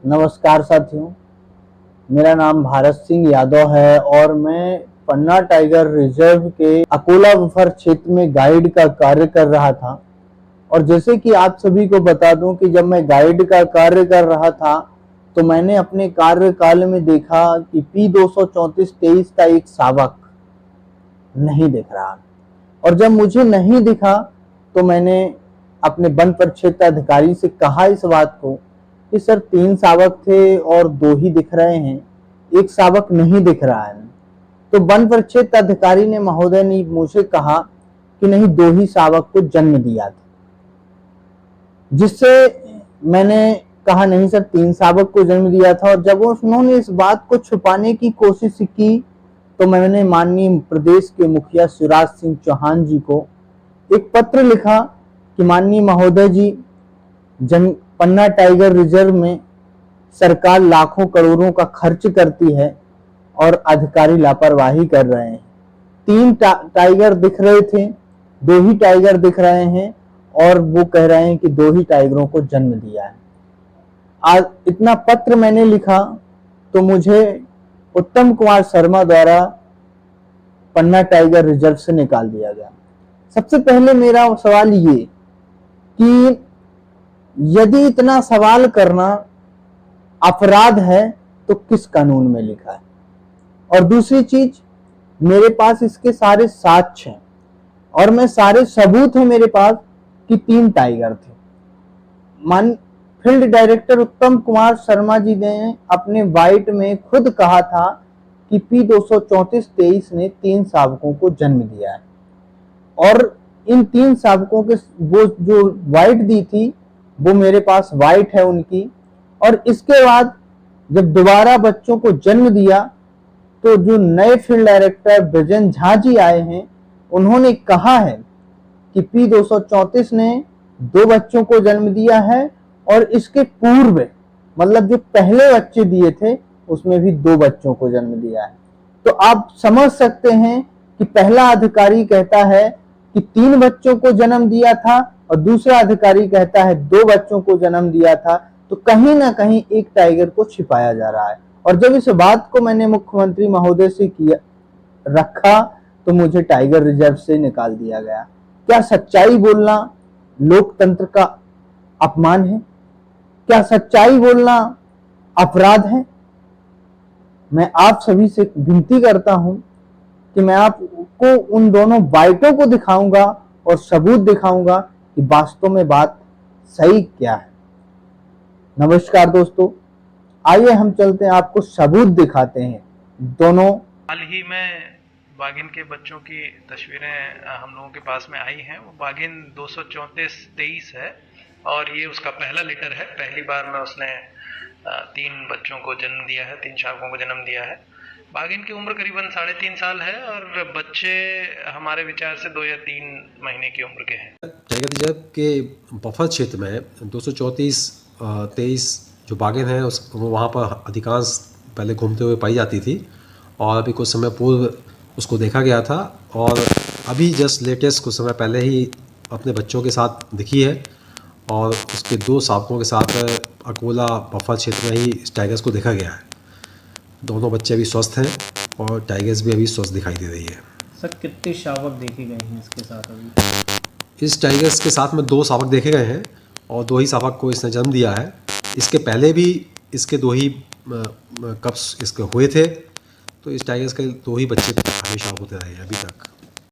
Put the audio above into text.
नमस्कार साथियों, मेरा नाम भारत सिंह यादव है और मैं पन्ना टाइगर रिजर्व के अकोला बफर क्षेत्र में गाइड का कार्य कर रहा था। और जैसे कि आप सभी को बता दूं कि जब मैं गाइड का कार्य कर रहा था तो मैंने अपने कार्यकाल में देखा कि P234-23 का एक शावक नहीं दिख रहा। और जब मुझे नहीं दिखा तो मैंने अपने वन परिक्षेत्र अधिकारी से कहा इस बात को कि सर 3 शावक थे और 2 ही दिख रहे हैं, एक शावक नहीं दिख रहा है। तो वन परिक्षेत्र अधिकारी ने महोदय ने मुझे कहा कि नहीं, 2 ही शावक को जन्म दिया था। जिससे मैंने कहा नहीं सर, 3 शावक को जन्म दिया था। और जब उन्होंने इस बात को छुपाने की कोशिश की तो मैंने माननीय प्रदेश के मुखिया शिवराज सिंह चौहान जी को एक पत्र लिखा कि माननीय महोदय जी, पन्ना टाइगर रिजर्व में सरकार लाखों करोड़ों का खर्च करती है और अधिकारी लापरवाही कर रहे हैं। 3 टाइगर दिख रहे थे, 2 ही टाइगर दिख रहे हैं और वो कह रहे हैं कि 2 ही टाइगरों को जन्म दिया है। आज इतना पत्र मैंने लिखा तो मुझे उत्तम कुमार शर्मा द्वारा पन्ना टाइगर रिजर्व से निकाल दिया गया। सबसे पहले मेरा सवाल ये कि यदि इतना सवाल करना अपराध है तो किस कानून में लिखा है? और दूसरी चीज, मेरे पास इसके सारे साक्ष्य हैं और मैं सारे सबूत हैं मेरे पास कि 3 टाइगर थे। फील्ड डायरेक्टर उत्तम कुमार शर्मा जी ने अपने वाइट में खुद कहा था कि P234-23 ने 3 शावकों को जन्म दिया है। और इन 3 शावकों के वो जो वाइट दी थी वो मेरे पास वाइट है उनकी। और इसके बाद जब दोबारा बच्चों को जन्म दिया तो जो नए फील्ड डायरेक्टर ब्रजेन झा जी आए हैं, उन्होंने कहा है कि P234 ने 2 बच्चों को जन्म दिया है और इसके पूर्व मतलब जो पहले बच्चे दिए थे उसमें भी 2 बच्चों को जन्म दिया है। तो आप समझ सकते हैं कि पहला अधिकारी कहता है कि 3 बच्चों को जन्म दिया था और दूसरा अधिकारी कहता है 2 बच्चों को जन्म दिया था। तो कहीं ना कहीं एक टाइगर को छिपाया जा रहा है। और जब इस बात को मैंने मुख्यमंत्री महोदय से रखा तो मुझे टाइगर रिजर्व से निकाल दिया गया। क्या सच्चाई बोलना लोकतंत्र का अपमान है? क्या सच्चाई बोलना अपराध है? मैं आप सभी से विनती करता हूं कि मैं आपको उन दोनों वाइटों को दिखाऊंगा और सबूत दिखाऊंगा कि वास्तव में बात सही क्या है। नमस्कार दोस्तों, आइए हम चलते हैं, आपको सबूत दिखाते हैं दोनों। हाल ही में बाघिन के बच्चों की तस्वीरें हम लोगों के पास में आई हैं। वो बाघिन 234-23 है और ये उसका पहला लिटर है। पहली बार में उसने 3 बच्चों को जन्म दिया है, 3 शावकों को जन्म दिया है। बाघिन की उम्र करीबन 3.5 साल है और बच्चे हमारे विचार से 2 या 3 महीने की उम्र के हैं। टाइगर रिजर्व के बफर क्षेत्र में 234-23 जो बाघिन है उस वहाँ पर अधिकांश पहले घूमते हुए पाई जाती थी और अभी कुछ समय पूर्व उसको देखा गया था और अभी जस्ट लेटेस्ट कुछ समय पहले ही अपने बच्चों के साथ दिखी है और उसके 2 शावकों के साथ अकोला बफर क्षेत्र में ही इस टाइगर्स को देखा गया है। दोनों बच्चे अभी स्वस्थ हैं और टाइगर्स भी अभी स्वस्थ दिखाई दे रही है। सर, कितने शावक देखे गए हैं इसके साथ अभी? इस टाइगर्स के साथ में 2 शावक देखे गए हैं और 2 ही शावक को इसने जन्म दिया है। इसके पहले भी इसके 2 ही कप्स इसके हुए थे, तो इस टाइगर्स के 2 ही बच्चे हमेशा होते रहे हैं अभी तक।